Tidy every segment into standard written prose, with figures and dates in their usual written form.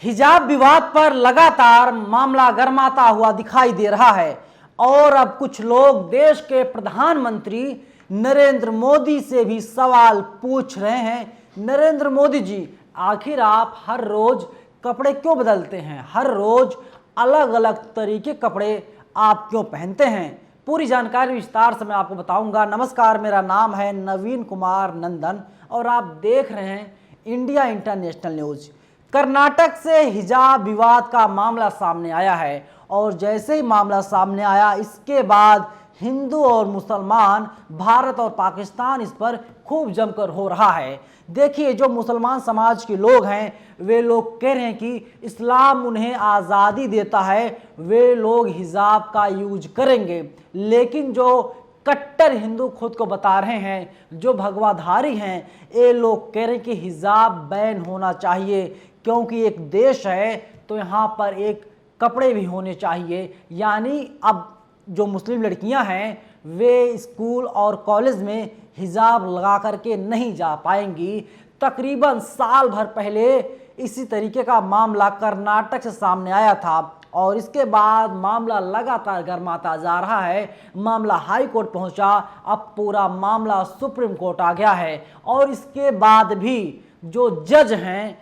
हिजाब विवाद पर लगातार मामला गर्माता हुआ दिखाई दे रहा है और अब कुछ लोग देश के प्रधानमंत्री नरेंद्र मोदी से भी सवाल पूछ रहे हैं। नरेंद्र मोदी जी, आखिर आप हर रोज कपड़े क्यों बदलते हैं? हर रोज अलग अलग तरीके कपड़े आप क्यों पहनते हैं? पूरी जानकारी विस्तार से मैं आपको बताऊंगा। नमस्कार, मेरा नाम है नवीन कुमार नंदन और आप देख रहे हैं इंडिया इंटरनेशनल न्यूज। कर्नाटक से हिजाब विवाद का मामला सामने आया है और जैसे ही मामला सामने आया, इसके बाद हिंदू और मुसलमान, भारत और पाकिस्तान इस पर खूब जमकर हो रहा है। देखिए, जो मुसलमान समाज के लोग हैं वे लोग कह रहे हैं कि इस्लाम उन्हें आज़ादी देता है, वे लोग हिजाब का यूज करेंगे। लेकिन जो कट्टर हिंदू खुद को बता रहे हैं, जो भगवाधारी हैं, ये लोग कह रहे हैं कि हिजाब बैन होना चाहिए, क्योंकि एक देश है तो यहाँ पर एक कपड़े भी होने चाहिए। यानी अब जो मुस्लिम लड़कियां हैं वे स्कूल और कॉलेज में हिजाब लगा करके नहीं जा पाएंगी। तकरीबन साल भर पहले इसी तरीके का मामला कर्नाटक से सामने आया था और इसके बाद मामला लगातार गर्माता जा रहा है। मामला हाई कोर्ट पहुंचा, अब पूरा मामला सुप्रीम कोर्ट आ गया है और इसके बाद भी जो जज हैं,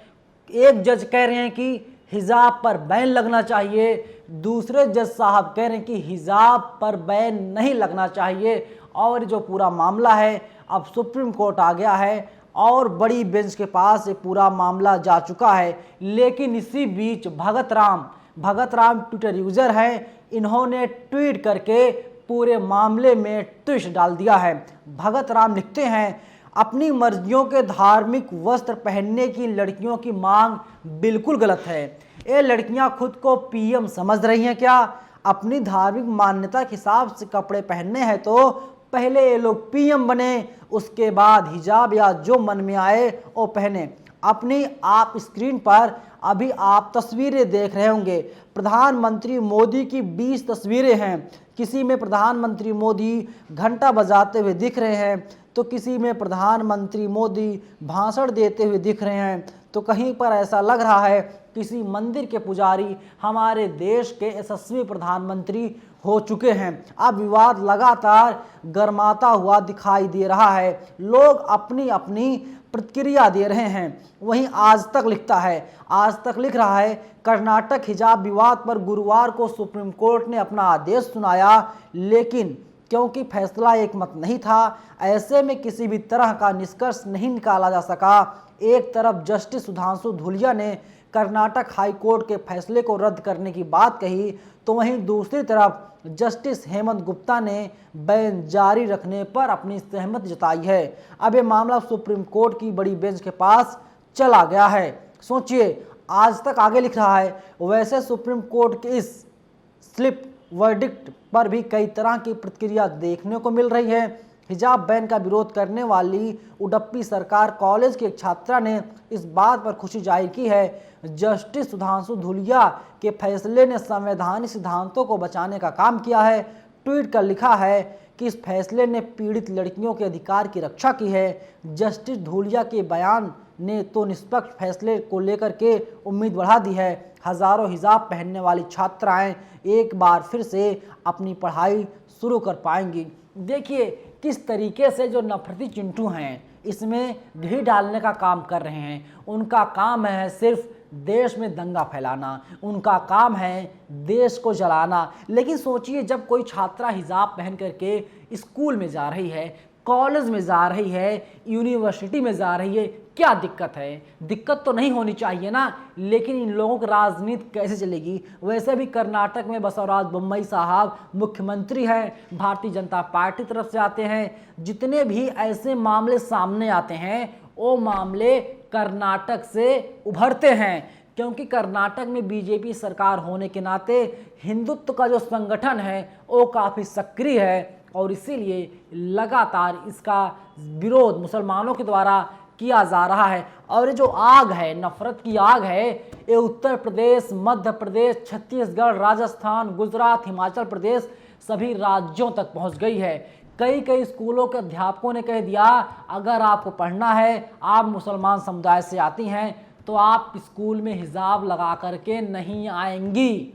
एक जज कह रहे हैं कि हिजाब पर बैन लगना चाहिए, दूसरे जज साहब कह रहे हैं कि हिजाब पर बैन नहीं लगना चाहिए। और जो पूरा मामला है अब सुप्रीम कोर्ट आ गया है और बड़ी बेंच के पास ये पूरा मामला जा चुका है। लेकिन इसी बीच भगत राम ट्विटर यूजर हैं, इन्होंने ट्वीट करके पूरे मामले में ट्विस्ट डाल दिया है। भगत राम लिखते हैं, अपनी मर्जियों के धार्मिक वस्त्र पहनने की लड़कियों की मांग बिल्कुल गलत है। ये लड़कियां खुद को पीएम समझ रही हैं क्या? अपनी धार्मिक मान्यता के हिसाब से कपड़े पहनने हैं तो पहले ये लोग पीएम बने, उसके बाद हिजाब या जो मन में आए वो पहने। अपनी आप स्क्रीन पर अभी आप तस्वीरें देख रहे होंगे, प्रधानमंत्री मोदी की 20 तस्वीरें हैं। किसी में प्रधानमंत्री मोदी घंटा बजाते हुए दिख रहे हैं, तो किसी में प्रधानमंत्री मोदी भाषण देते हुए दिख रहे हैं, तो कहीं पर ऐसा लग रहा है किसी मंदिर के पुजारी हमारे देश के यशस्वी प्रधानमंत्री हो चुके हैं। अब विवाद लगातार गर्माता हुआ दिखाई दे रहा है, लोग अपनी अपनी प्रतिक्रिया दे रहे हैं। वहीं आज तक लिख रहा है, कर्नाटक हिजाब विवाद पर गुरुवार को सुप्रीम कोर्ट ने अपना आदेश सुनाया, लेकिन क्योंकि फैसला एकमत नहीं था, ऐसे में किसी भी तरह का निष्कर्ष नहीं निकाला जा सका। एक तरफ जस्टिस सुधांशु धूलिया ने कर्नाटक हाई कोर्ट के फैसले को रद्द करने की बात कही, तो वहीं दूसरी तरफ जस्टिस हेमंत गुप्ता ने बैन जारी रखने पर अपनी सहमति जताई है। अब ये मामला सुप्रीम कोर्ट की बड़ी बेंच के पास चला गया है। सोचिए, आज तक आगे लिख रहा है, वैसे सुप्रीम कोर्ट के इस स्लिप वर्डिक्ट पर भी कई तरह की प्रतिक्रिया देखने को मिल रही है। हिजाब बैन का विरोध करने वाली उडुपी सरकार कॉलेज की एक छात्रा ने इस बात पर खुशी जाहिर की है, जस्टिस सुधांशु धूलिया के फैसले ने संवैधानिक सिद्धांतों को बचाने का काम किया है। ट्वीट कर लिखा है कि इस फैसले ने पीड़ित लड़कियों के अधिकार की रक्षा की है। जस्टिस धूलिया के बयान ने तो निष्पक्ष फैसले को लेकर के उम्मीद बढ़ा दी है। हजारों हिजाब पहनने वाली छात्राएं एक बार फिर से अपनी पढ़ाई शुरू कर पाएंगी। देखिए किस तरीके से जो नफरती चिंटू हैं इसमें घी डालने का काम कर रहे हैं। उनका काम है सिर्फ देश में दंगा फैलाना, उनका काम है देश को जलाना। लेकिन सोचिए, जब कोई छात्रा हिजाब पहन करके स्कूल में जा रही है, कॉलेज में जा रही है, यूनिवर्सिटी में जा रही है, क्या दिक्कत है? दिक्कत तो नहीं होनी चाहिए ना। लेकिन इन लोगों की राजनीति कैसे चलेगी? वैसे भी कर्नाटक में बसवराज बोम्मई साहब मुख्यमंत्री हैं, भारतीय जनता पार्टी तरफ से आते हैं। जितने भी ऐसे मामले सामने आते हैं वो मामले कर्नाटक से उभरते हैं, क्योंकि कर्नाटक में बीजेपी सरकार होने के नाते हिंदुत्व का जो संगठन है वो काफ़ी सक्रिय है और इसीलिए लगातार इसका विरोध मुसलमानों के द्वारा किया जा रहा है। और ये जो आग है, नफरत की आग है, ये उत्तर प्रदेश, मध्य प्रदेश, छत्तीसगढ़, राजस्थान, गुजरात, हिमाचल प्रदेश सभी राज्यों तक पहुंच गई है। कई स्कूलों के अध्यापकों ने कह दिया, अगर आपको पढ़ना है, आप मुसलमान समुदाय से आती हैं तो आप स्कूल में हिजाब लगा करके नहीं आएंगी।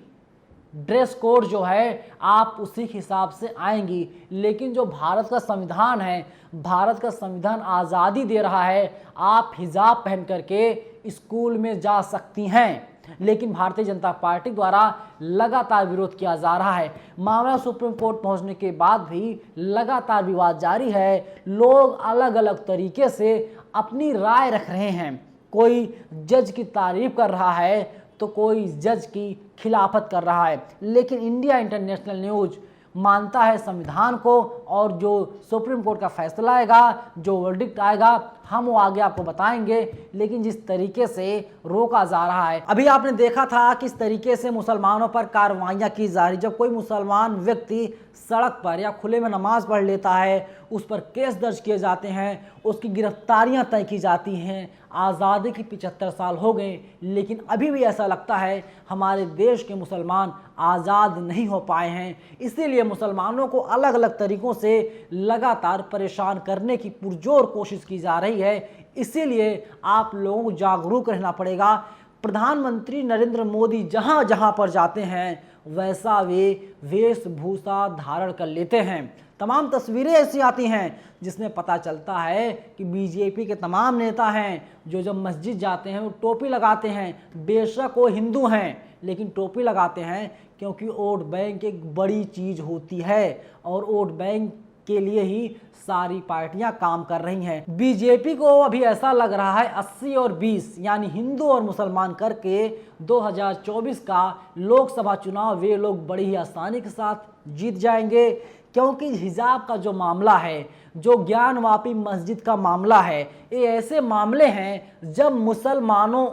ड्रेस कोड जो है आप उसी हिसाब से आएंगी। लेकिन जो भारत का संविधान है, भारत का संविधान आज़ादी दे रहा है, आप हिजाब पहन करके स्कूल में जा सकती हैं। लेकिन भारतीय जनता पार्टी द्वारा लगातार विरोध किया जा रहा है। मामला सुप्रीम कोर्ट पहुंचने के बाद भी लगातार विवाद जारी है। लोग अलग अलग तरीके से अपनी राय रख रहे हैं। कोई जज की तारीफ कर रहा है तो कोई जज की खिलाफत कर रहा है। लेकिन इंडिया इंटरनेशनल न्यूज़ मानता है संविधान को, और जो सुप्रीम कोर्ट का फैसला आएगा, जो वर्डिक्ट आएगा, हम वो आगे आपको बताएंगे। लेकिन जिस तरीके से रोका जा रहा है, अभी आपने देखा था किस तरीके से मुसलमानों पर कार्रवाइयाँ की जा रही। जब कोई मुसलमान व्यक्ति सड़क पर या खुले में नमाज पढ़ लेता है, उस पर केस दर्ज किए जाते हैं, उसकी गिरफ्तारियां तय की जाती हैं। आज़ादी की 75 साल हो गए, लेकिन अभी भी ऐसा लगता है हमारे देश के मुसलमान आज़ाद नहीं हो पाए हैं। इसीलिए मुसलमानों को अलग अलग तरीक़ों से लगातार परेशान करने की पुरजोर कोशिश की जा रही है। इसीलिए आप लोगों को जागरूक रहना पड़ेगा। प्रधानमंत्री नरेंद्र मोदी जहाँ जहाँ पर जाते हैं वैसा वे वेशभूषा धारण कर लेते हैं। तमाम तस्वीरें ऐसी आती हैं जिसमें पता चलता है कि बीजेपी के तमाम नेता हैं जो जब मस्जिद जाते हैं वो टोपी लगाते हैं। बेशक वो हिंदू हैं, लेकिन टोपी लगाते हैं क्योंकि वोट बैंक एक बड़ी चीज़ होती है और वोट बैंक के लिए ही सारी पार्टियां काम कर रही हैं। बीजेपी को अभी ऐसा लग रहा है 80 और 20 यानी हिंदू और मुसलमान करके 2024 का लोकसभा चुनाव वे लोग बड़ी ही आसानी के साथ जीत जाएंगे। क्योंकि हिजाब का जो मामला है, जो ज्ञानवापी मस्जिद का मामला है, ये ऐसे मामले हैं जब मुसलमानों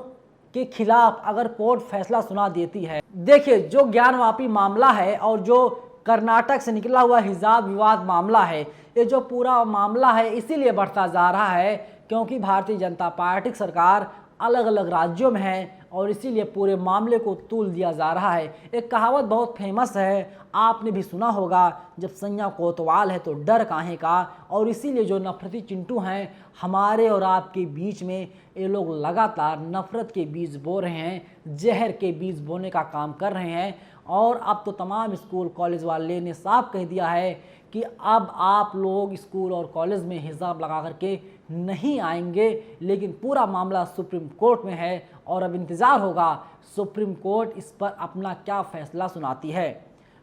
के खिलाफ अगर कोर्ट फैसला सुना देती है। देखिए, जो ज्ञानवापी मामला है और जो कर्नाटक से निकला हुआ हिजाब विवाद मामला है, ये जो पूरा मामला है इसीलिए बढ़ता जा रहा है क्योंकि भारतीय जनता पार्टी सरकार अलग अलग राज्यों में है और इसीलिए पूरे मामले को तूल दिया जा रहा है। एक कहावत बहुत फेमस है, आपने भी सुना होगा, जब सैया कोतवाल है तो डर काहे का। और इसीलिए जो नफरती चिंटू हैं हमारे और आपके बीच में, ये लोग लगातार नफरत के बीज बो रहे हैं, जहर के बीज बोने का काम कर रहे हैं। और अब तो तमाम स्कूल कॉलेज वाले ने साफ कह दिया है कि अब आप लोग स्कूल और कॉलेज में हिजाब लगा करके नहीं आएंगे। लेकिन पूरा मामला सुप्रीम कोर्ट में है और अब इंतज़ार होगा सुप्रीम कोर्ट इस पर अपना क्या फैसला सुनाती है।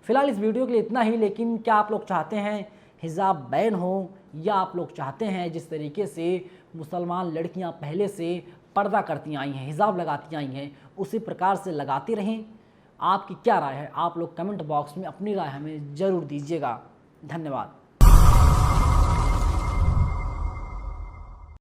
फिलहाल इस वीडियो के लिए इतना ही। लेकिन क्या आप लोग चाहते हैं हिजाब बैन हो, या आप लोग चाहते हैं जिस तरीके से मुसलमान लड़कियां पहले से पर्दा करती आई हैं, हिजाब लगाती आई हैं, उसी प्रकार से लगाती रहें? आपकी क्या राय है? आप लोग कमेंट बॉक्स में अपनी राय हमें ज़रूर दीजिएगा। धन्यवाद।